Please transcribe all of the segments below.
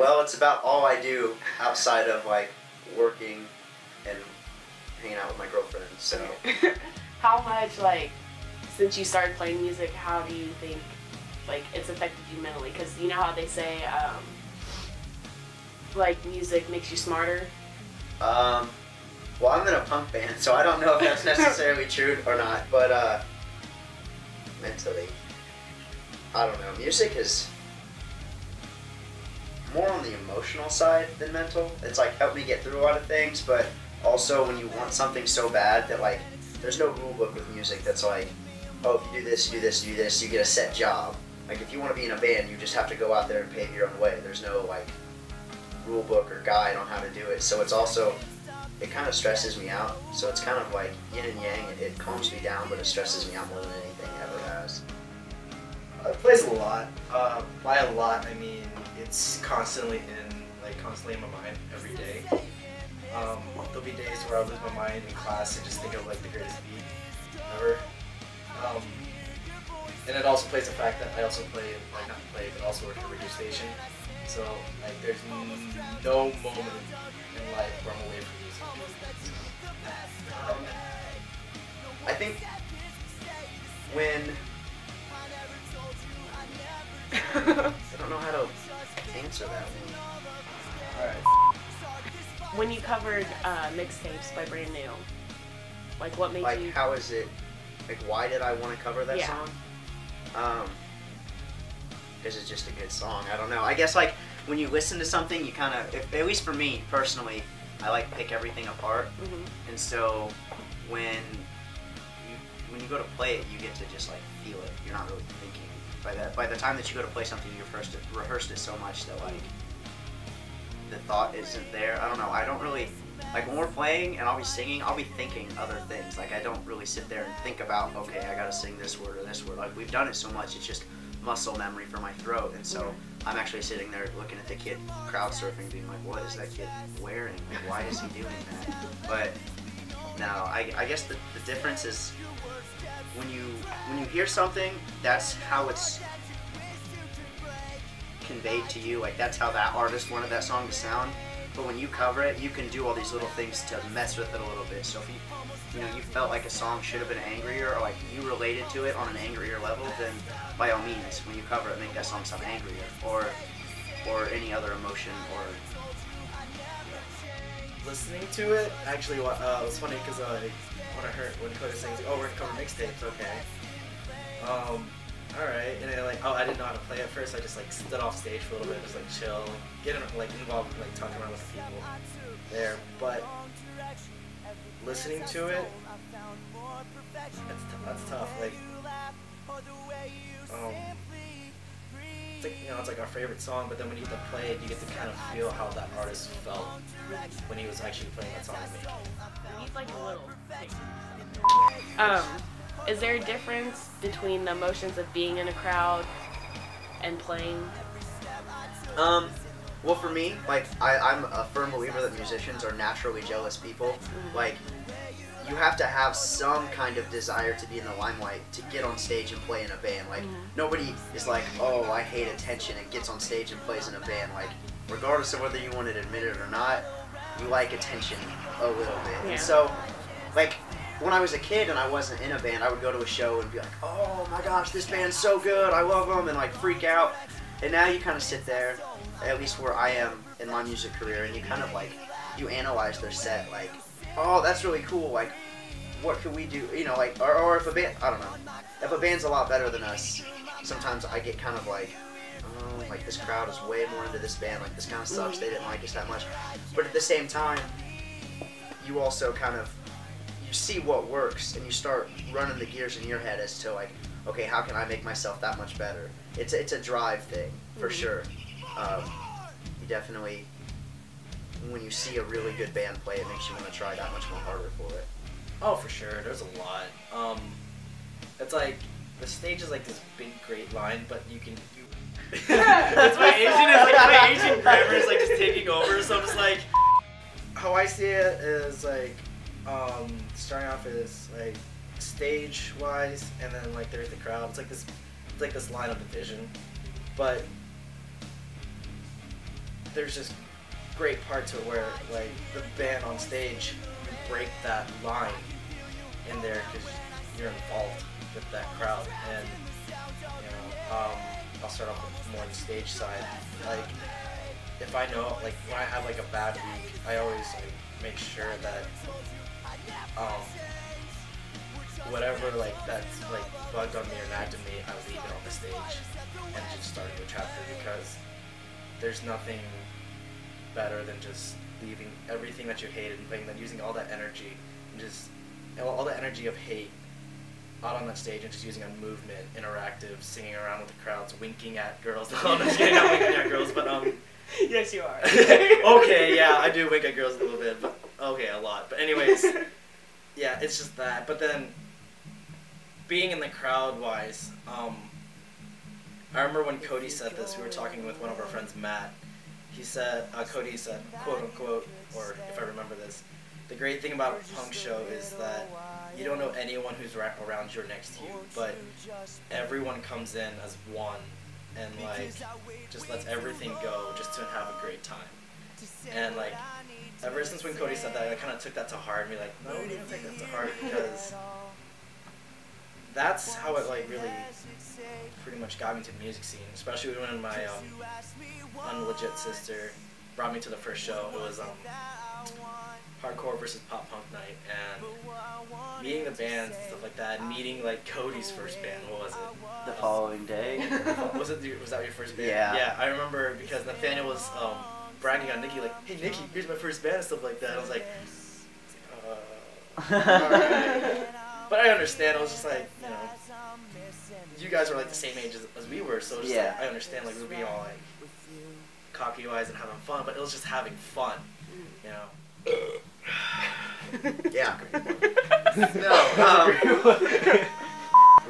Well, it's about all I do outside of like working and hanging out with my girlfriend. So. How much, like, since you started playing music, how do you think, like, it's affected you mentally? Because you know how they say, like, music makes you smarter? Well, I'm in a punk band, so I don't know if that's necessarily true or not, but, mentally, I don't know. Music is more on the emotional side than mental. It's, like, helped me get through a lot of things, but also when you want something so bad that, like, there's no rule book with music that's like, oh, if you do this, you do this, you do this, you get a set job. Like, if you want to be in a band, you just have to go out there and pave your own way. There's no, like, rule book or guide on how to do it. So it's also, it kind of stresses me out. So it's kind of like yin and yang. It calms me down, but it stresses me out more than anything it ever has. It plays a lot. By a lot, I mean it's constantly in my mind every day. There'll be days where I'll lose my mind in class and just think of like the greatest beat ever. And it also plays the fact that I also play, like not play, but also work at a radio station. So like there's no moment in life where I'm away from music. I think when I don't know how to answer that one. Alright. When you covered mixtapes by Brand New, like what made you... Like, how is it, like, why did I want to cover that song? Because it's just a good song. I don't know. I guess, like, when you listen to something, you kind of, at least for me, personally, I like pick everything apart. And so, when you go to play it, you get to just, like, feel it. You're not really thinking. By the time that you go to play something, you've rehearsed it so much that, like, the thought isn't there. I don't know. I don't really, like, when we're playing and I'll be singing, I'll be thinking other things. Like, I don't really sit there and think about, okay, I gotta sing this word or this word. Like, we've done it so much, it's just muscle memory for my throat. And so I'm actually sitting there looking at the kid crowd surfing, being like, what is that kid wearing? Like, why is he doing that? But no, I guess the difference is when you hear something, that's how it's conveyed to you. Like, that's how that artist wanted that song to sound. But when you cover it, you can do all these little things to mess with it a little bit. So if you felt like a song should have been angrier, or like you related to it on an angrier level, then by all means, when you cover it, make that song sound angrier, or any other emotion, or listening to it, actually, it was funny because when Cody was saying, oh, we're gonna cover mixtapes, okay. Alright, and then like, I didn't know how to play at first, so I just like stood off stage for a little bit, just like chill, get like involved, like talking around with the people there. But listening to it, that's tough. Like, it's like, it's like our favorite song, but then when you get to play it, you get to kind of feel how that artist felt when he was actually playing that song and making it. He's like a little is there a difference between the emotions of being in a crowd and playing? Well, for me, like, I'm a firm believer that musicians are naturally jealous people. Like, you have to have some kind of desire to be in the limelight to get on stage and play in a band. Like, nobody is like, oh, I hate attention, and gets on stage and plays in a band. Like, regardless of whether you want to admit it or not, you like attention a little bit. Yeah. And so, like, when I was a kid and I wasn't in a band, I would go to a show and be like, oh my gosh, this band's so good, I love them, and like freak out. And now you kind of sit there, at least where I am in my music career, and you kind of like, you analyze their set, like, oh, that's really cool, like, what could we do, you know, like, or if a band, I don't know, if a band's a lot better than us, sometimes I get kind of like, oh, like, this crowd is way more into this band, like, this kind of sucks, they didn't like us that much. But at the same time, you also kind of, see what works, and you start running the gears in your head as to like, okay, how can I make myself that much better? It's a drive thing for sure. You definitely, when you see a really good band play, it makes you want to try that much more harder for it. Oh, for sure. There's a lot. It's like the stage is like this big great line, but you can. That's my Asian grammar is like just taking over. So I'm just like, how I see it is like. Starting off is like stage wise, and then like there's the crowd. It's like this line of division, but there's just great parts of where like the band on stage break that line in there because you're involved with that crowd. And I'll start off with more on the stage side. Like if I know, like when I have like a bad week, I always like make sure that whatever like that's like bugged on me or nagged at me, I leave it on the stage and just start a new chapter, because there's nothing better than just leaving everything that you hated and playing, then using all that energy and just all the energy of hate out on that stage and just using a movement, interactive, singing around with the crowds, winking at girls. No, I'm just kidding, not winking at girls, but Yes, you are. okay, yeah, I do wink at girls a little bit, but okay, a lot. But anyways, yeah, it's just that. But then being in the crowd wise, I remember when Cody said this, we were talking with one of our friends, Matt. He said, Cody said, quote unquote, or if I remember this, the great thing about a punk show is that you don't know anyone who's right around you or next to you, but everyone comes in as one and like just lets everything go just to have a great time. And like ever since when Cody said that, I kind of took that to heart and be like, no, don't take that to heart, because that's how it like really pretty much got me to the music scene, especially when my unlegit sister brought me to the first show. It was hardcore versus pop punk night, and meeting the bands and stuff like that, meeting like Cody's first band. What was it? The following day. Was that your first band? Yeah. Yeah, I remember because Nathaniel was bragging on Nikki like, "Hey Nikki, here's my first band," and stuff like that. I was like, alright. But I understand. I was just like, you guys were like the same age as we were, so just like, I understand like we were being all like cocky wise and having fun, but it was just having fun, you know. Yeah. No.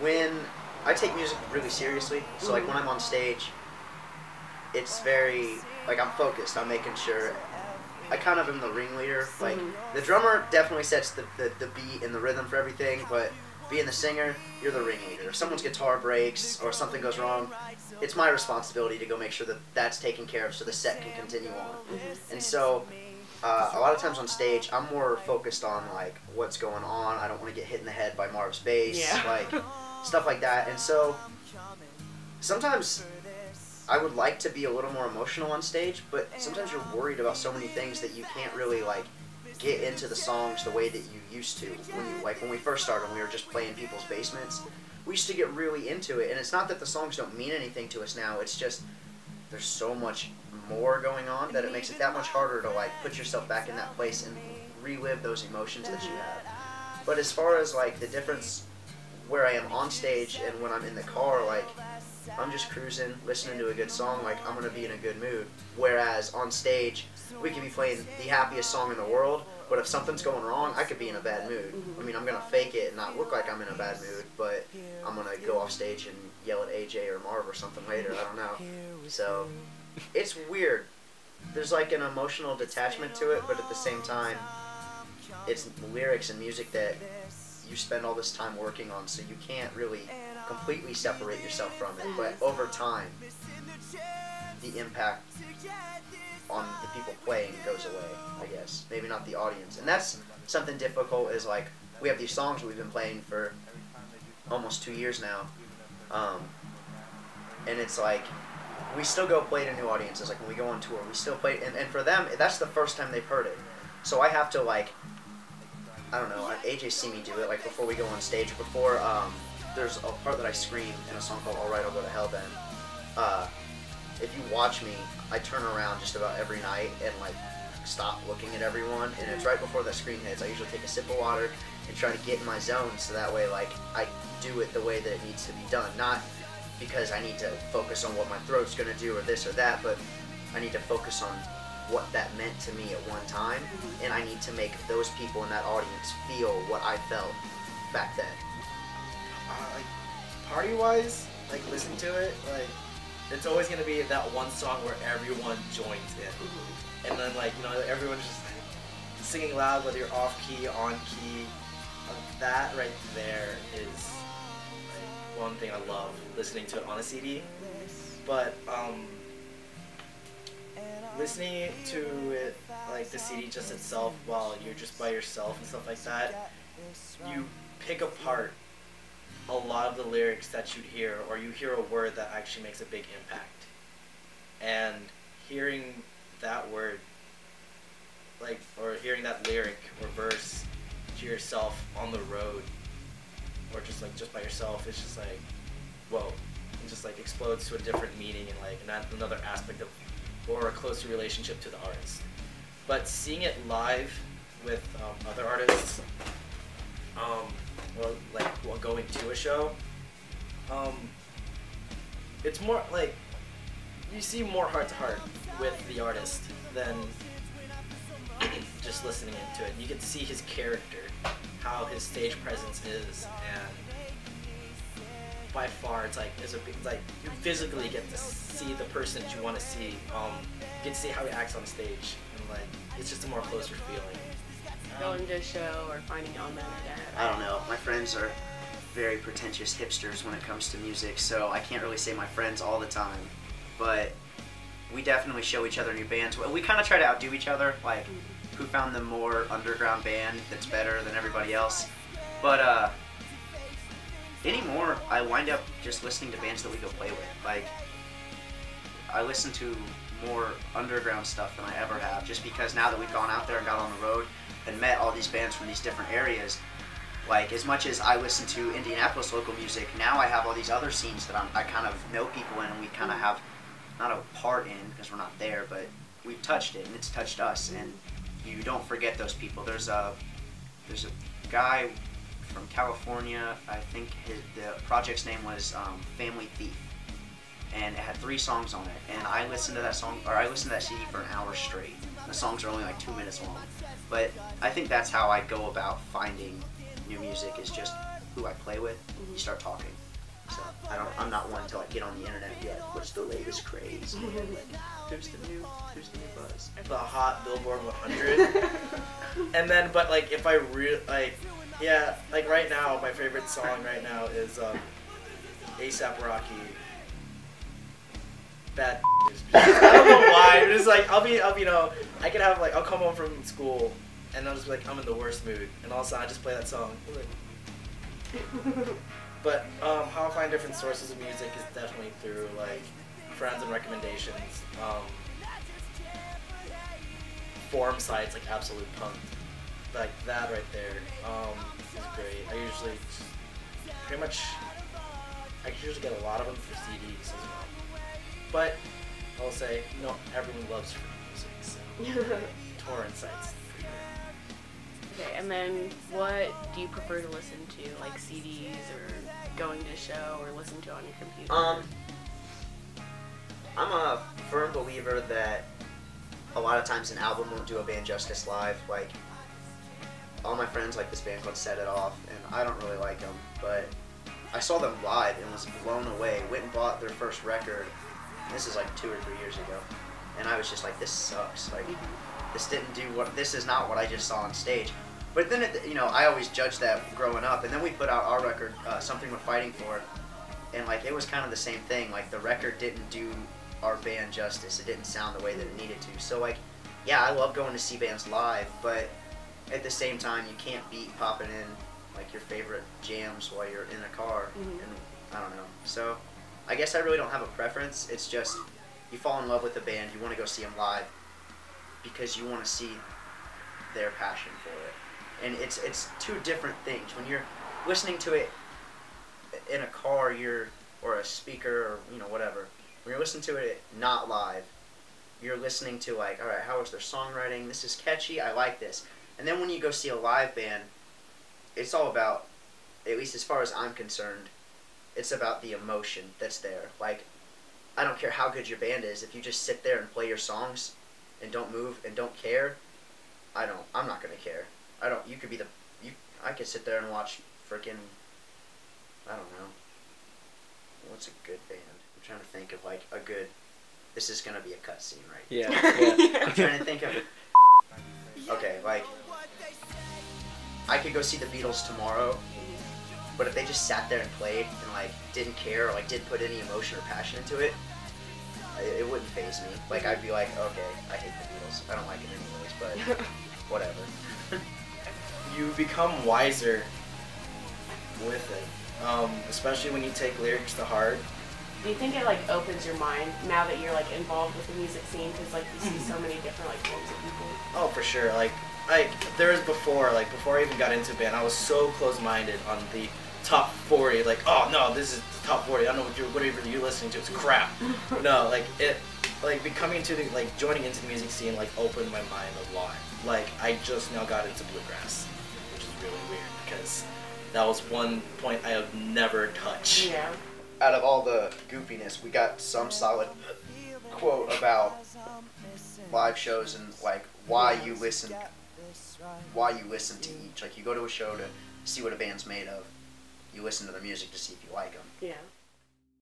When I take music really seriously, so like when I'm on stage, it's very like I'm focused. I'm making sure. I kind of am the ringleader. Like the drummer definitely sets the beat and the rhythm for everything, but being the singer, you're the ringleader. If someone's guitar breaks or something goes wrong, it's my responsibility to go make sure that that's taken care of so the set can continue on. And so a lot of times on stage, I'm more focused on like what's going on. I don't want to get hit in the head by Marv's bass, like stuff like that. And so sometimes I would like to be a little more emotional on stage, but sometimes you're worried about so many things that you can't really like get into the songs the way that you used to. When we first started, when we were just playing people's basements, we used to get really into it. And it's not that the songs don't mean anything to us now. It's just there's so much more going on that it makes it that much harder to like put yourself back in that place and relive those emotions that you have. But as far as like the difference where I am on stage and when I'm in the car, like I'm just cruising, listening to a good song, like I'm gonna be in a good mood. Whereas on stage, we could be playing the happiest song in the world, but if something's going wrong, I could be in a bad mood. I mean, I'm gonna fake it and not look like I'm in a bad mood, but I'm gonna go off stage and yell at AJ or Marv or something later, I don't know. So it's weird. There's like an emotional detachment to it, but at the same time, it's lyrics and music that you spend all this time working on, so you can't really completely separate yourself from it. But over time, the impact on the people playing goes away, I guess. Maybe not the audience. And that's something difficult, is like, we have these songs we've been playing for almost 2 years now. And it's like, we still go play to new audiences. Like when we go on tour, we still play, and for them, that's the first time they've heard it. So I have to like, I don't know, AJ's seen me do it, like before we go on stage, before, there's a part that I scream in a song called Alright, I'll Go to Hell Then. If you watch me, I turn around just about every night and like stop looking at everyone, and it's right before that scream hits. I usually take a sip of water and try to get in my zone, so that way like I do it the way that it needs to be done. Not because I need to focus on what my throat's gonna do or this or that, but I need to focus on what that meant to me at one time, and I need to make those people in that audience feel what I felt back then. Like party-wise, like listening to it, like it's always gonna be that one song where everyone joins in, and then like everyone's just singing loud, whether you're off key, on key. That right there is like one thing I love listening to it on a CD. But listening to it, like the CD just itself while you're just by yourself and stuff like that, you pick apart a lot of the lyrics that you'd hear, or you hear a word that actually makes a big impact. And hearing that word, like, or hearing that lyric or verse to yourself on the road, or just by yourself, it's just like, whoa. It just like explodes to a different meaning and like another aspect of, or a closer relationship to the artist. But seeing it live with other artists, or like while going to a show, it's more like you see more heart to heart with the artist than just listening into it. You get to see his character, how his stage presence is, and by far it's like you physically get to see the person that you want to see. You get to see how he acts on stage, and like it's just a more closer feeling. Going to a show or finding it on the internet. I don't know. My friends are very pretentious hipsters when it comes to music, so I can't really say my friends all the time. But we definitely show each other new bands. We kind of try to outdo each other, like who found the more underground band that's better than everybody else. But anymore, I wind up just listening to bands that we go play with. Like, I listen to more underground stuff than I ever have, just because now that we've gone out there and got on the road and met all these bands from these different areas, like as much as I listen to Indianapolis local music, now I have all these other scenes that I kind of know people in, and we kind of have not a part in because we're not there, but we've touched it and it's touched us, and you don't forget those people. There's a guy from California, I think the project's name was Family Thief, and it had 3 songs on it, and I listened to that CD for an hour straight. The songs are only like 2 minutes long, but I think that's how I go about finding new music, is just who I play with. You start talking. So I'm not one to like get on the internet and be like, what's the latest craze? Like, who's the new buzz? The hot Billboard 100. And then, but like if I yeah, like right now, my favorite song right now is A$AP Rocky. Bad News. I don't know why. It's like I could have like I'll come home from school and I'll just be like I'm in the worst mood, and all of a sudden I just play that song. But how I find different sources of music is definitely through like friends and recommendations. Forum sites like Absolute Punk, like that right there is great. I usually get a lot of them for CDs as well. But I'll say, everyone loves free music, so torrent sites. Okay, and then what do you prefer to listen to, like CDs or going to a show or listen to on your computer? I'm a firm believer that a lot of times an album won't do a band justice live. Like, all my friends like this band called Set It Off, and I don't really like them, but I saw them live and was blown away. Went and bought their first record. This is like 2 or 3 years ago, and I was just like, this sucks. Like, this is not what I just saw on stage. But then, I always judged that growing up, and then we put out our record, Something We're Fighting For, and like it was kind of the same thing. Like, the record didn't do our band justice. It didn't sound the way that it needed to. So like, yeah, I love going to see bands live, but at the same time, you can't beat popping in like your favorite jams while you're in a car. And I don't know. So I guess I really don't have a preference. It's just you fall in love with the band, you want to go see them live because you want to see their passion for it. And it's 2 different things. When you're listening to it in a car, or a speaker, or whatever. When you're listening to it not live, you're listening to like, all right, how is their songwriting? This is catchy. I like this. And then when you go see a live band, it's all about, at least as far as I'm concerned, it's about the emotion that's there. Like, I don't care how good your band is. If you just sit there and play your songs and don't move and don't care, I'm not gonna care. I could sit there and watch freaking, I don't know, what's a good band? I'm trying to think of like a good, this is gonna be a cutscene, right? Yeah. I'm trying to think of, okay, like, I could go see the Beatles tomorrow, but if they just sat there and played and like didn't care or like didn't put any emotion or passion into it, it wouldn't faze me. Like, I'd be like, okay, I hate the Beatles. I don't like it anyways, but whatever. You become wiser with it, especially when you take lyrics to heart. Do you think it like opens your mind now that you're like involved with the music scene? Because like you see so many different like forms of people. Oh, for sure. Like there was before I even got into band, I was so close-minded on the top 40. Like, oh no, this is the top 40. I don't know whatever you're listening to. It's crap. No, like it, like becoming into the like joining into the music scene like opened my mind a lot. Like I just now got into bluegrass, which is really weird because that was one point I have never touched. Yeah. Out of all the goofiness, we got some solid quote about live shows and like why you listen to each. Like you go to a show to see what a band's made of. You listen to the music to see if you like them. Yeah.